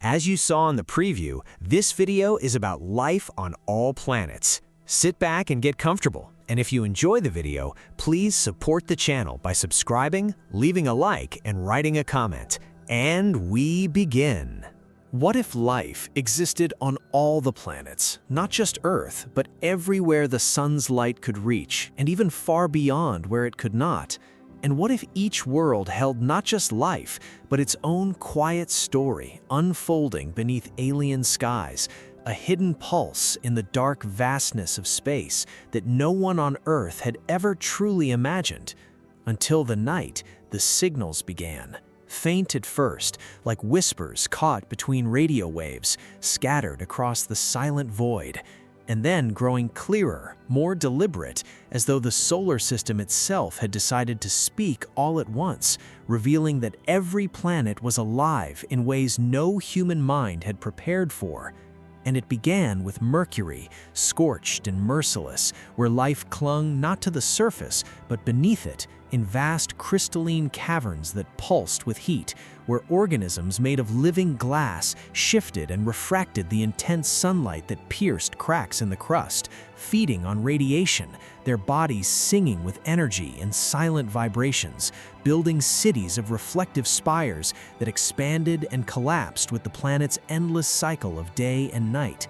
As you saw in the preview, this video is about life on all planets. Sit back and get comfortable. And if you enjoy the video, please support the channel by subscribing, leaving a like, and writing a comment. And we begin. What if life existed on all the planets, not just Earth, but everywhere the sun's light could reach, and even far beyond where it could not? And what if each world held not just life, but its own quiet story unfolding beneath alien skies, a hidden pulse in the dark vastness of space that no one on Earth had ever truly imagined? Until the night, the signals began. Faint at first, like whispers caught between radio waves, scattered across the silent void, and then growing clearer, more deliberate, as though the solar system itself had decided to speak all at once, revealing that every planet was alive in ways no human mind had prepared for. And it began with Mercury, scorched and merciless, where life clung not to the surface, but beneath it, in vast crystalline caverns that pulsed with heat, where organisms made of living glass shifted and refracted the intense sunlight that pierced cracks in the crust, feeding on radiation, their bodies singing with energy and silent vibrations, building cities of reflective spires that expanded and collapsed with the planet's endless cycle of day and night.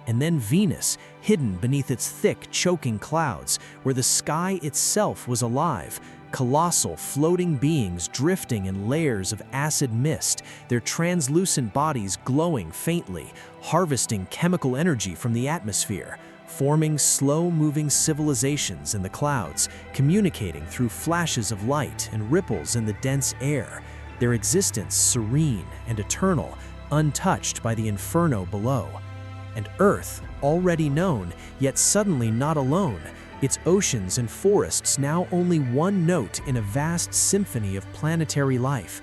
And then Venus, hidden beneath its thick, choking clouds, where the sky itself was alive, colossal floating beings drifting in layers of acid mist, their translucent bodies glowing faintly, harvesting chemical energy from the atmosphere, forming slow-moving civilizations in the clouds, communicating through flashes of light and ripples in the dense air, their existence serene and eternal, untouched by the inferno below. And Earth, already known, yet suddenly not alone, its oceans and forests now only one note in a vast symphony of planetary life.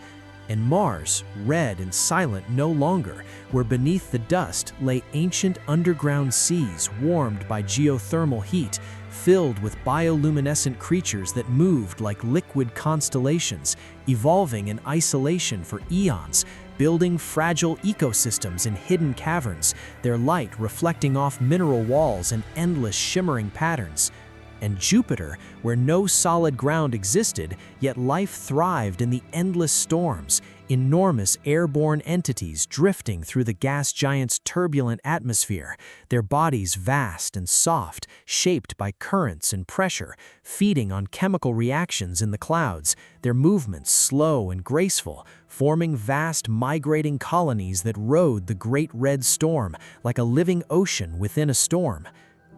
And Mars, red and silent no longer, where beneath the dust lay ancient underground seas warmed by geothermal heat, filled with bioluminescent creatures that moved like liquid constellations, evolving in isolation for eons, building fragile ecosystems in hidden caverns, their light reflecting off mineral walls in endless shimmering patterns. And Jupiter, where no solid ground existed, yet life thrived in the endless storms, enormous airborne entities drifting through the gas giant's turbulent atmosphere, their bodies vast and soft, shaped by currents and pressure, feeding on chemical reactions in the clouds, their movements slow and graceful, forming vast migrating colonies that rode the great red storm like a living ocean within a storm.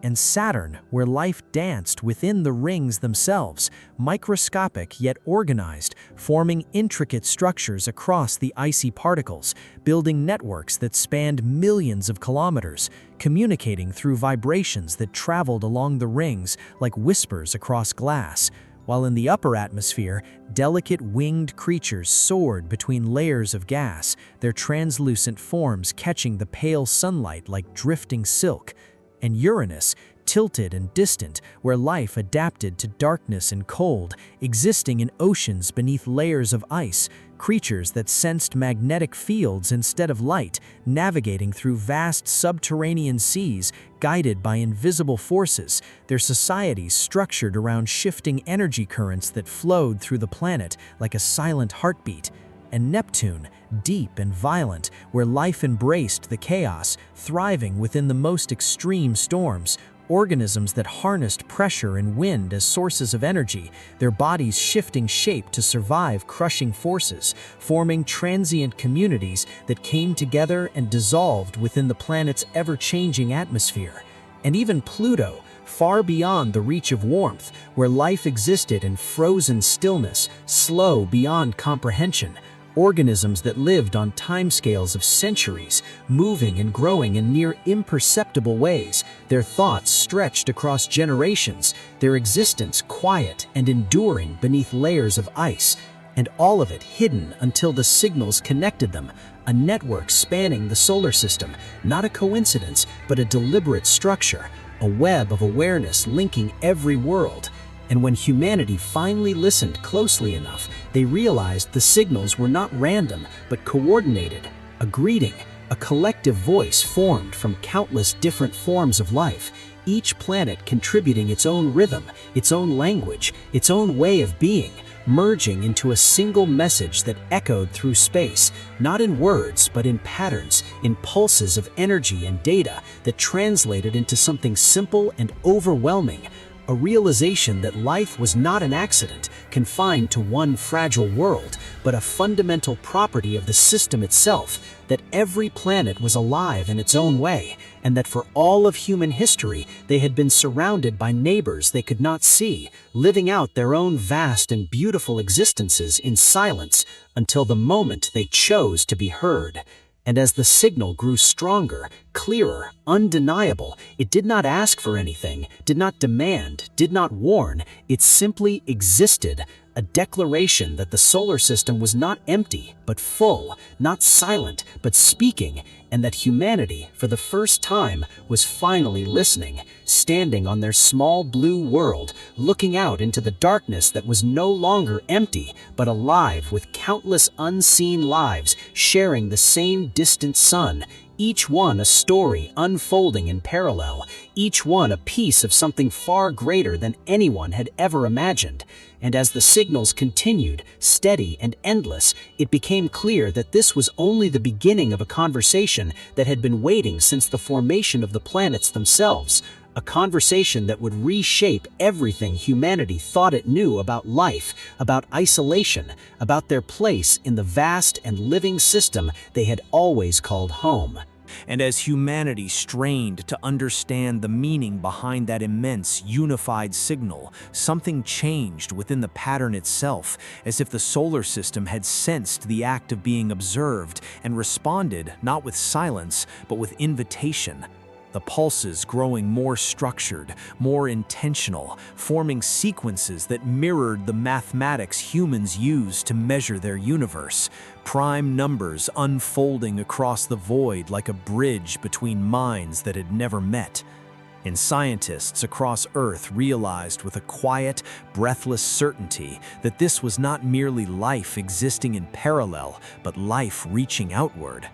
And Saturn, where life danced within the rings themselves, microscopic yet organized, forming intricate structures across the icy particles, building networks that spanned millions of kilometers, communicating through vibrations that traveled along the rings like whispers across glass. While in the upper atmosphere, delicate winged creatures soared between layers of gas, their translucent forms catching the pale sunlight like drifting silk. And Uranus, tilted and distant, where life adapted to darkness and cold, existing in oceans beneath layers of ice, creatures that sensed magnetic fields instead of light, navigating through vast subterranean seas, guided by invisible forces, their societies structured around shifting energy currents that flowed through the planet like a silent heartbeat. And Neptune, deep and violent, where life embraced the chaos, thriving within the most extreme storms, organisms that harnessed pressure and wind as sources of energy, their bodies shifting shape to survive crushing forces, forming transient communities that came together and dissolved within the planet's ever-changing atmosphere. And even Pluto, far beyond the reach of warmth, where life existed in frozen stillness, slow beyond comprehension, organisms that lived on timescales of centuries, moving and growing in near imperceptible ways, their thoughts stretched across generations, their existence quiet and enduring beneath layers of ice, and all of it hidden until the signals connected them, a network spanning the solar system, not a coincidence, but a deliberate structure, a web of awareness linking every world. And when humanity finally listened closely enough, they realized the signals were not random, but coordinated, a greeting, A collective voice formed from countless different forms of life, each planet contributing its own rhythm, its own language, its own way of being, merging into a single message that echoed through space, not in words, but in patterns, in pulses of energy and data that translated into something simple and overwhelming, a realization that life was not an accident confined to one fragile world, but a fundamental property of the system itself, that every planet was alive in its own way, and that for all of human history they had been surrounded by neighbors they could not see, living out their own vast and beautiful existences in silence until the moment they chose to be heard. And as the signal grew stronger, clearer, undeniable, it did not ask for anything, did not demand, did not warn, it simply existed, a declaration that the solar system was not empty, but full, not silent, but speaking, and that humanity, for the first time, was finally listening, standing on their small blue world, looking out into the darkness that was no longer empty, but alive with countless unseen lives sharing the same distant sun, each one a story unfolding in parallel, each one a piece of something far greater than anyone had ever imagined. And as the signals continued, steady and endless, it became clear that this was only the beginning of a conversation that had been waiting since the formation of the planets themselves, a conversation that would reshape everything humanity thought it knew about life, about isolation, about their place in the vast and living system they had always called home. And as humanity strained to understand the meaning behind that immense, unified signal, something changed within the pattern itself, as if the solar system had sensed the act of being observed and responded not with silence, but with invitation. The pulses growing more structured, more intentional, forming sequences that mirrored the mathematics humans use to measure their universe, prime numbers unfolding across the void like a bridge between minds that had never met. And scientists across Earth realized with a quiet, breathless certainty that this was not merely life existing in parallel, but life reaching outward.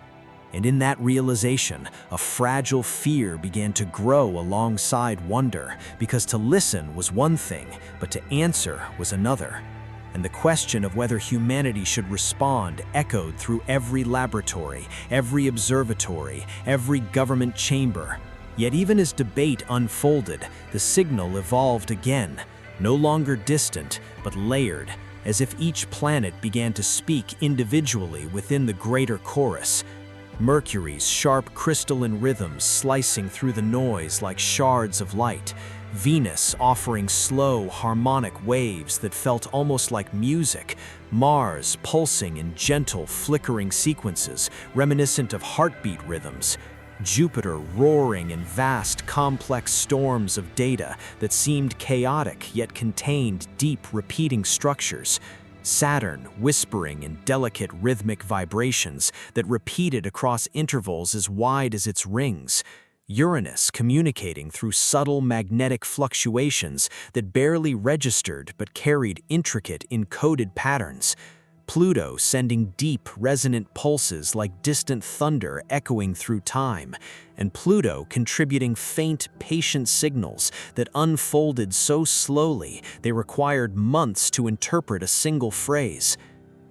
And in that realization, a fragile fear began to grow alongside wonder, because to listen was one thing, but to answer was another. And the question of whether humanity should respond echoed through every laboratory, every observatory, every government chamber. Yet even as debate unfolded, the signal evolved again, no longer distant, but layered, as if each planet began to speak individually within the greater chorus. Mercury's sharp crystalline rhythms slicing through the noise like shards of light, Venus offering slow, harmonic waves that felt almost like music, Mars pulsing in gentle, flickering sequences reminiscent of heartbeat rhythms, Jupiter roaring in vast, complex storms of data that seemed chaotic yet contained deep, repeating structures, Saturn whispering in delicate rhythmic vibrations that repeated across intervals as wide as its rings, Uranus communicating through subtle magnetic fluctuations that barely registered but carried intricate encoded patterns, Pluto sending deep, resonant pulses like distant thunder echoing through time, and Pluto contributing faint, patient signals that unfolded so slowly they required months to interpret a single phrase.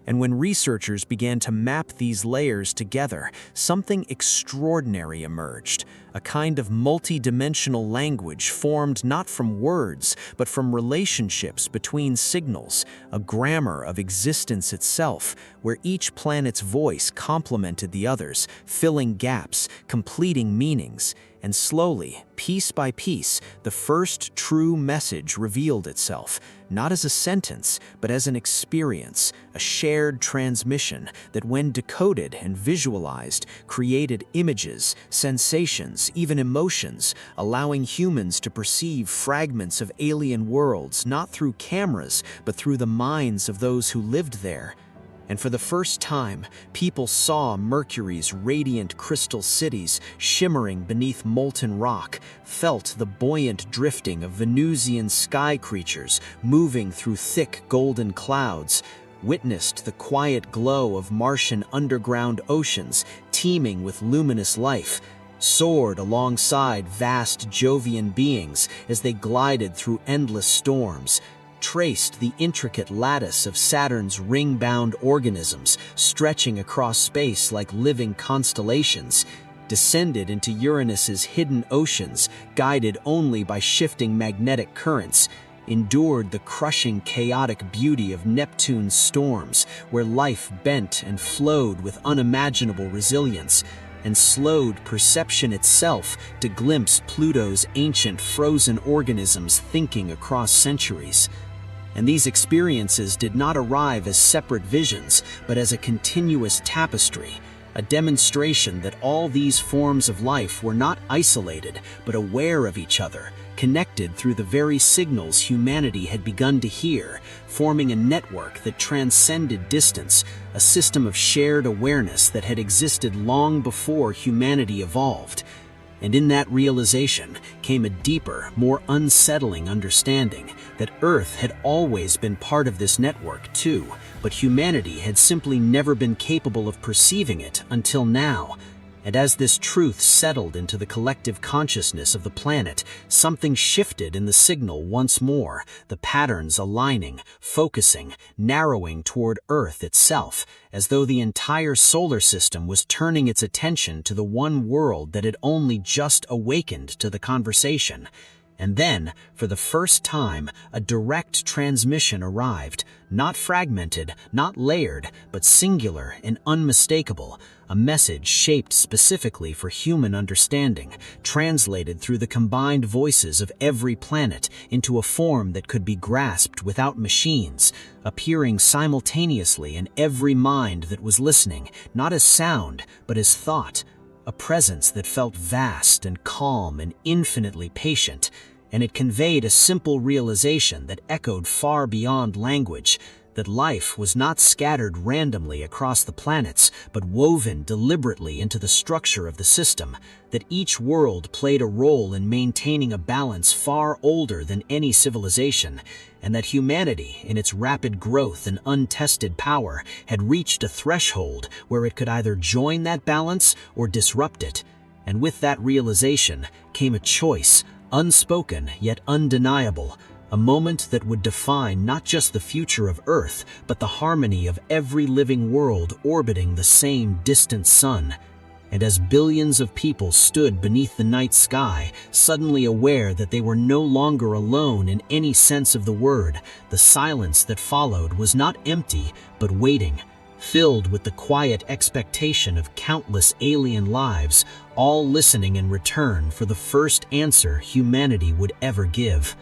And when researchers began to map these layers together, something extraordinary emerged, a kind of multi-dimensional language formed not from words, but from relationships between signals, a grammar of existence itself, where each planet's voice complemented the others, filling gaps, completing meanings. And slowly, piece by piece, the first true message revealed itself, not as a sentence, but as an experience, a shared transmission that when decoded and visualized, created images, sensations, even emotions, allowing humans to perceive fragments of alien worlds not through cameras, but through the minds of those who lived there. And for the first time, people saw Mercury's radiant crystal cities shimmering beneath molten rock, felt the buoyant drifting of Venusian sky creatures moving through thick golden clouds, witnessed the quiet glow of Martian underground oceans teeming with luminous life, soared alongside vast Jovian beings as they glided through endless storms, traced the intricate lattice of Saturn's ring-bound organisms stretching across space like living constellations, descended into Uranus's hidden oceans, guided only by shifting magnetic currents, endured the crushing chaotic beauty of Neptune's storms, where life bent and flowed with unimaginable resilience, and slowed perception itself to glimpse Pluto's ancient frozen organisms thinking across centuries. And these experiences did not arrive as separate visions, but as a continuous tapestry, a demonstration that all these forms of life were not isolated, but aware of each other, connected through the very signals humanity had begun to hear, forming a network that transcended distance, a system of shared awareness that had existed long before humanity evolved. And in that realization came a deeper, more unsettling understanding that Earth had always been part of this network too, but humanity had simply never been capable of perceiving it until now. And as this truth settled into the collective consciousness of the planet, something shifted in the signal once more, the patterns aligning, focusing, narrowing toward Earth itself, as though the entire solar system was turning its attention to the one world that had only just awakened to the conversation. And then, for the first time, a direct transmission arrived, not fragmented, not layered, but singular and unmistakable, a message shaped specifically for human understanding, translated through the combined voices of every planet into a form that could be grasped without machines, appearing simultaneously in every mind that was listening, not as sound, but as thought, a presence that felt vast and calm and infinitely patient, and it conveyed a simple realization that echoed far beyond language, that life was not scattered randomly across the planets, but woven deliberately into the structure of the system, that each world played a role in maintaining a balance far older than any civilization, and that humanity, in its rapid growth and untested power, had reached a threshold where it could either join that balance or disrupt it. And with that realization came a choice, unspoken yet undeniable, a moment that would define not just the future of Earth, but the harmony of every living world orbiting the same distant sun. And as billions of people stood beneath the night sky, suddenly aware that they were no longer alone in any sense of the word, the silence that followed was not empty, but waiting, filled with the quiet expectation of countless alien lives, all listening in return for the first answer humanity would ever give.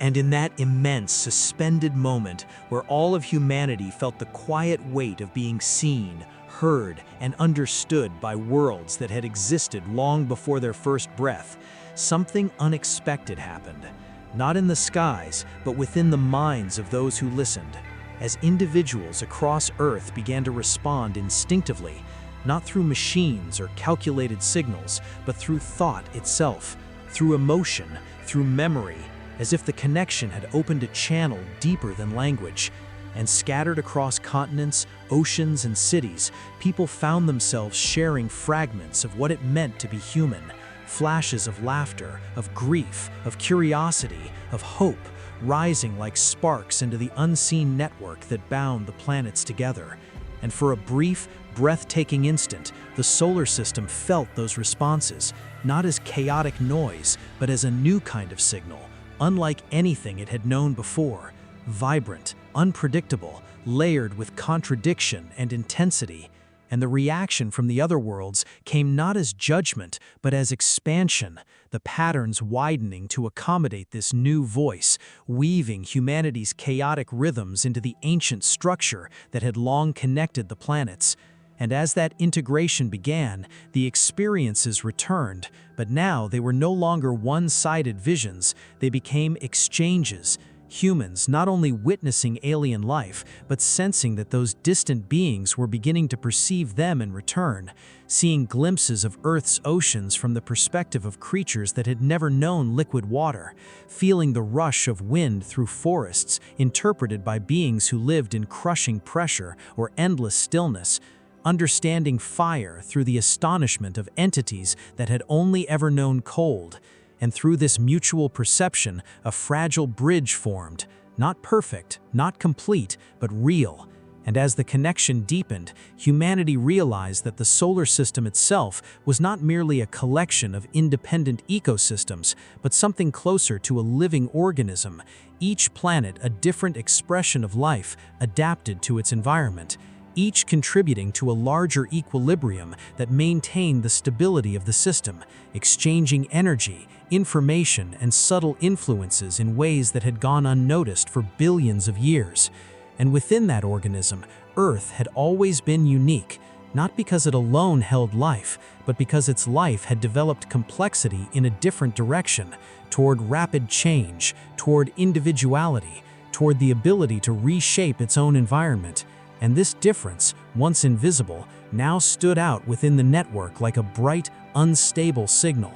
And in that immense, suspended moment where all of humanity felt the quiet weight of being seen, heard, and understood by worlds that had existed long before their first breath, something unexpected happened. Not in the skies, but within the minds of those who listened, as individuals across Earth began to respond instinctively, not through machines or calculated signals, but through thought itself, through emotion, through memory, as if the connection had opened a channel deeper than language. And scattered across continents, oceans, and cities, people found themselves sharing fragments of what it meant to be human, flashes of laughter, of grief, of curiosity, of hope, rising like sparks into the unseen network that bound the planets together. And for a brief, breathtaking instant, the solar system felt those responses, not as chaotic noise, but as a new kind of signal, unlike anything it had known before, vibrant, unpredictable, layered with contradiction and intensity. And the reaction from the other worlds came not as judgment, but as expansion, the patterns widening to accommodate this new voice, weaving humanity's chaotic rhythms into the ancient structure that had long connected the planets. And as that integration began, the experiences returned, but now they were no longer one-sided visions, they became exchanges. Humans not only witnessing alien life, but sensing that those distant beings were beginning to perceive them in return, seeing glimpses of Earth's oceans from the perspective of creatures that had never known liquid water, feeling the rush of wind through forests interpreted by beings who lived in crushing pressure or endless stillness. understanding fire through the astonishment of entities that had only ever known cold. And through this mutual perception, a fragile bridge formed, not perfect, not complete, but real. And as the connection deepened, humanity realized that the solar system itself was not merely a collection of independent ecosystems, but something closer to a living organism, each planet a different expression of life adapted to its environment, each contributing to a larger equilibrium that maintained the stability of the system, exchanging energy, information, and subtle influences in ways that had gone unnoticed for billions of years. And within that organism, Earth had always been unique, not because it alone held life, but because its life had developed complexity in a different direction, toward rapid change, toward individuality, toward the ability to reshape its own environment. And this difference, once invisible, now stood out within the network like a bright, unstable signal.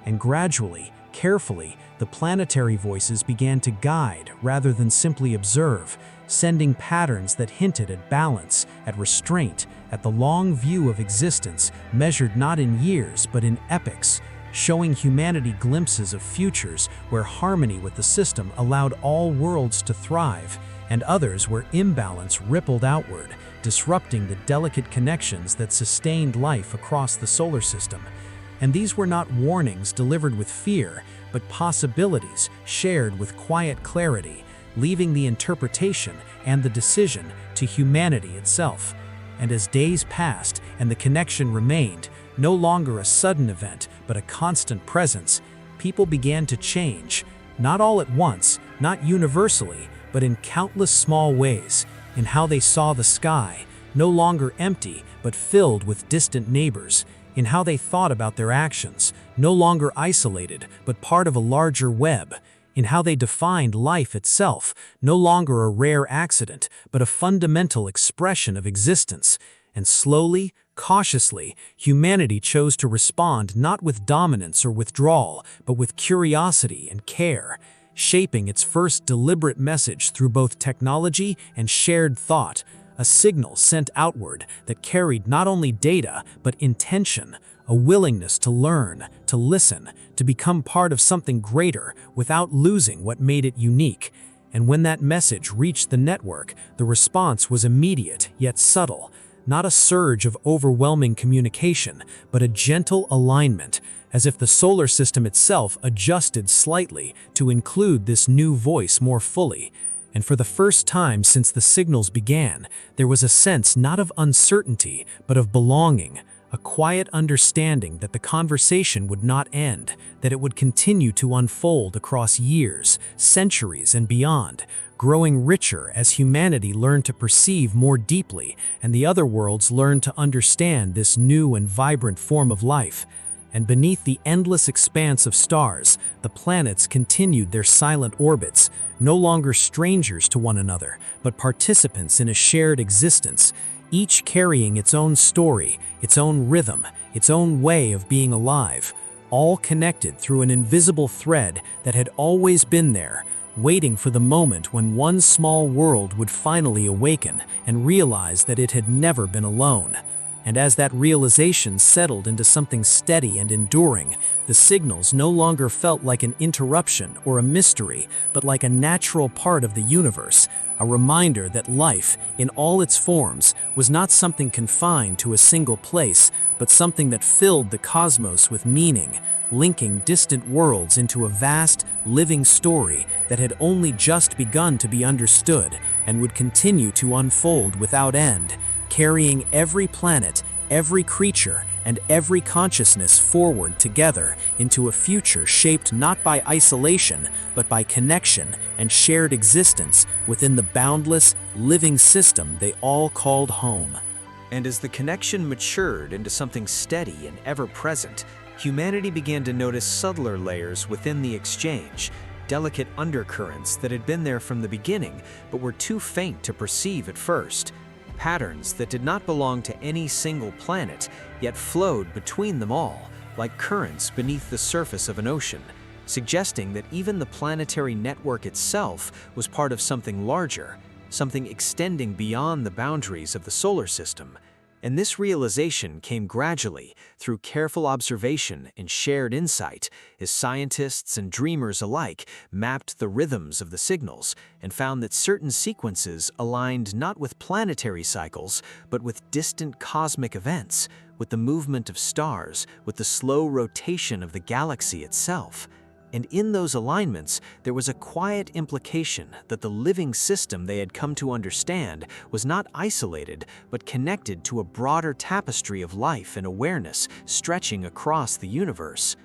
And gradually, carefully, the planetary voices began to guide rather than simply observe, sending patterns that hinted at balance, at restraint, at the long view of existence measured not in years but in epochs, showing humanity glimpses of futures where harmony with the system allowed all worlds to thrive, and others where imbalance rippled outward, disrupting the delicate connections that sustained life across the solar system. And these were not warnings delivered with fear, but possibilities shared with quiet clarity, leaving the interpretation and the decision to humanity itself. And as days passed and the connection remained, no longer a sudden event, but a constant presence, people began to change, not all at once, not universally, but in countless small ways, in how they saw the sky, no longer empty, but filled with distant neighbors, in how they thought about their actions, no longer isolated, but part of a larger web, in how they defined life itself, no longer a rare accident, but a fundamental expression of existence. And slowly, cautiously, humanity chose to respond not with dominance or withdrawal, but with curiosity and care, shaping its first deliberate message through both technology and shared thought, a signal sent outward that carried not only data, but intention, a willingness to learn, to listen, to become part of something greater without losing what made it unique. And when that message reached the network, the response was immediate yet subtle, not a surge of overwhelming communication, but a gentle alignment, as if the solar system itself adjusted slightly to include this new voice more fully. And for the first time since the signals began, there was a sense not of uncertainty, but of belonging, a quiet understanding that the conversation would not end, that it would continue to unfold across years, centuries, and beyond, growing richer as humanity learned to perceive more deeply and the other worlds learned to understand this new and vibrant form of life. And beneath the endless expanse of stars, the planets continued their silent orbits, no longer strangers to one another, but participants in a shared existence, each carrying its own story, its own rhythm, its own way of being alive, all connected through an invisible thread that had always been there, waiting for the moment when one small world would finally awaken and realize that it had never been alone. And as that realization settled into something steady and enduring, the signals no longer felt like an interruption or a mystery, but like a natural part of the universe, a reminder that life, in all its forms, was not something confined to a single place, but something that filled the cosmos with meaning, linking distant worlds into a vast, living story that had only just begun to be understood and would continue to unfold without end, carrying every planet, every creature, and every consciousness forward together into a future shaped not by isolation, but by connection and shared existence within the boundless, living system they all called home. And as the connection matured into something steady and ever-present, humanity began to notice subtler layers within the exchange, delicate undercurrents that had been there from the beginning but were too faint to perceive at first. Patterns that did not belong to any single planet, yet flowed between them all, like currents beneath the surface of an ocean, suggesting that even the planetary network itself was part of something larger, something extending beyond the boundaries of the solar system. And this realization came gradually, through careful observation and shared insight, as scientists and dreamers alike mapped the rhythms of the signals and found that certain sequences aligned not with planetary cycles, but with distant cosmic events, with the movement of stars, with the slow rotation of the galaxy itself. And in those alignments, there was a quiet implication that the living system they had come to understand was not isolated, but connected to a broader tapestry of life and awareness stretching across the universe.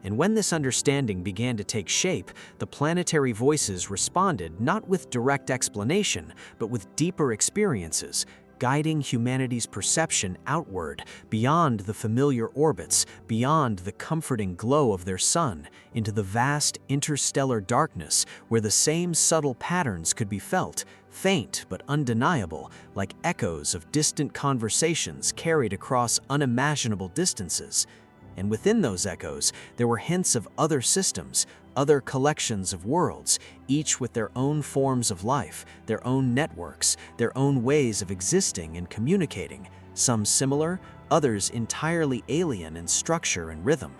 And when this understanding began to take shape, the planetary voices responded not with direct explanation, but with deeper experiences, guiding humanity's perception outward, beyond the familiar orbits, beyond the comforting glow of their sun, into the vast interstellar darkness where the same subtle patterns could be felt, faint but undeniable, like echoes of distant conversations carried across unimaginable distances. And within those echoes, there were hints of other systems, other collections of worlds, each with their own forms of life, their own networks, their own ways of existing and communicating, some similar, others entirely alien in structure and rhythm.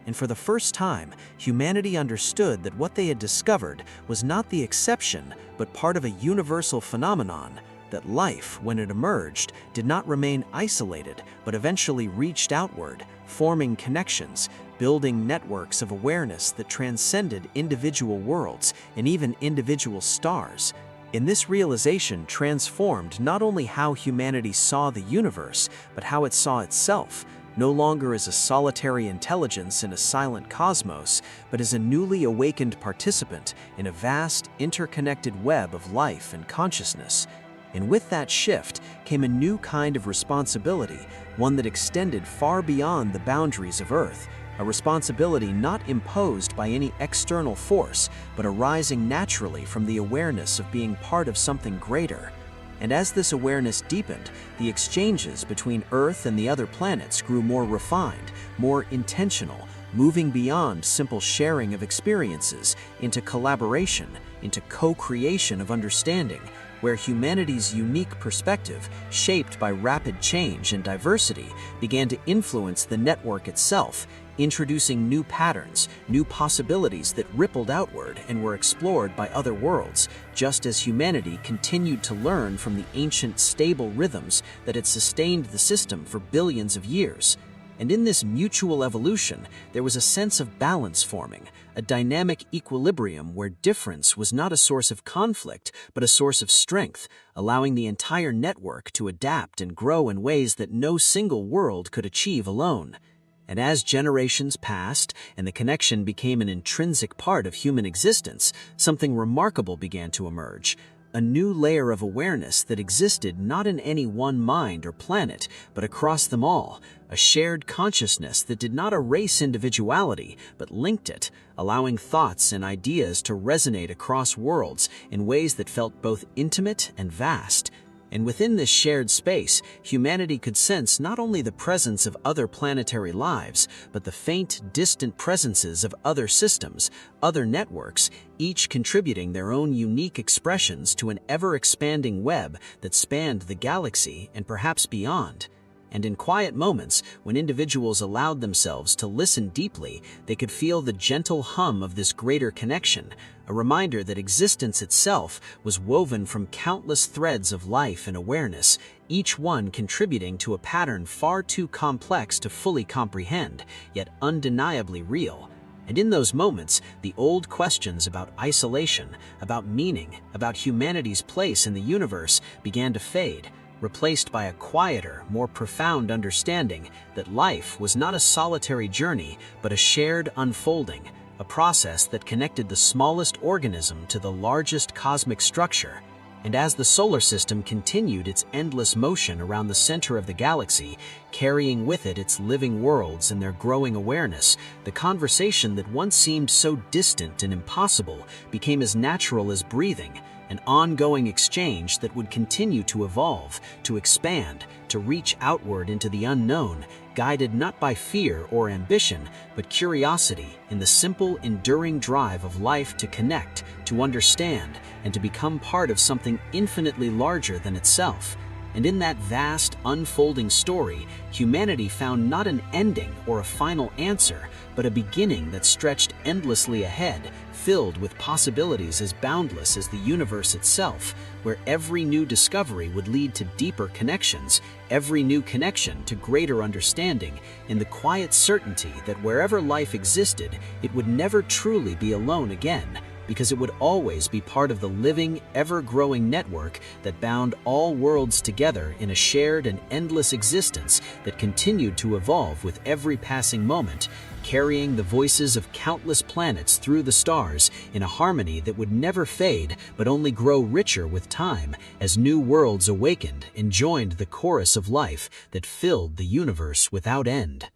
And for the first time, humanity understood that what they had discovered was not the exception, but part of a universal phenomenon, that life, when it emerged, did not remain isolated, but eventually reached outward, forming connections, building networks of awareness that transcended individual worlds and even individual stars. And this realization transformed not only how humanity saw the universe, but how it saw itself, no longer as a solitary intelligence in a silent cosmos, but as a newly awakened participant in a vast, interconnected web of life and consciousness. And with that shift came a new kind of responsibility, one that extended far beyond the boundaries of Earth, a responsibility not imposed by any external force, but arising naturally from the awareness of being part of something greater. And as this awareness deepened, the exchanges between Earth and the other planets grew more refined, more intentional, moving beyond simple sharing of experiences into collaboration, into co-creation of understanding, where humanity's unique perspective, shaped by rapid change and diversity, began to influence the network itself, introducing new patterns, new possibilities that rippled outward and were explored by other worlds, just as humanity continued to learn from the ancient stable rhythms that had sustained the system for billions of years. And in this mutual evolution, there was a sense of balance forming, a dynamic equilibrium where difference was not a source of conflict, but a source of strength, allowing the entire network to adapt and grow in ways that no single world could achieve alone. And as generations passed and the connection became an intrinsic part of human existence, something remarkable began to emerge. A new layer of awareness that existed not in any one mind or planet, but across them all, a shared consciousness that did not erase individuality, but linked it, allowing thoughts and ideas to resonate across worlds in ways that felt both intimate and vast. And within this shared space, humanity could sense not only the presence of other planetary lives, but the faint, distant presences of other systems, other networks, each contributing their own unique expressions to an ever-expanding web that spanned the galaxy and perhaps beyond. And in quiet moments, when individuals allowed themselves to listen deeply, they could feel the gentle hum of this greater connection, a reminder that existence itself was woven from countless threads of life and awareness, each one contributing to a pattern far too complex to fully comprehend, yet undeniably real. And in those moments, the old questions about isolation, about meaning, about humanity's place in the universe began to fade, replaced by a quieter, more profound understanding that life was not a solitary journey, but a shared unfolding, a process that connected the smallest organism to the largest cosmic structure. And as the solar system continued its endless motion around the center of the galaxy, carrying with it its living worlds and their growing awareness, the conversation that once seemed so distant and impossible became as natural as breathing, an ongoing exchange that would continue to evolve, to expand, to reach outward into the unknown, guided not by fear or ambition, but curiosity in the simple, enduring drive of life to connect, to understand, and to become part of something infinitely larger than itself. And in that vast, unfolding story, humanity found not an ending or a final answer, but a beginning that stretched endlessly ahead, filled with possibilities as boundless as the universe itself, where every new discovery would lead to deeper connections, every new connection to greater understanding, in the quiet certainty that wherever life existed, it would never truly be alone again, because it would always be part of the living, ever-growing network that bound all worlds together in a shared and endless existence that continued to evolve with every passing moment, carrying the voices of countless planets through the stars in a harmony that would never fade but only grow richer with time as new worlds awakened and joined the chorus of life that filled the universe without end.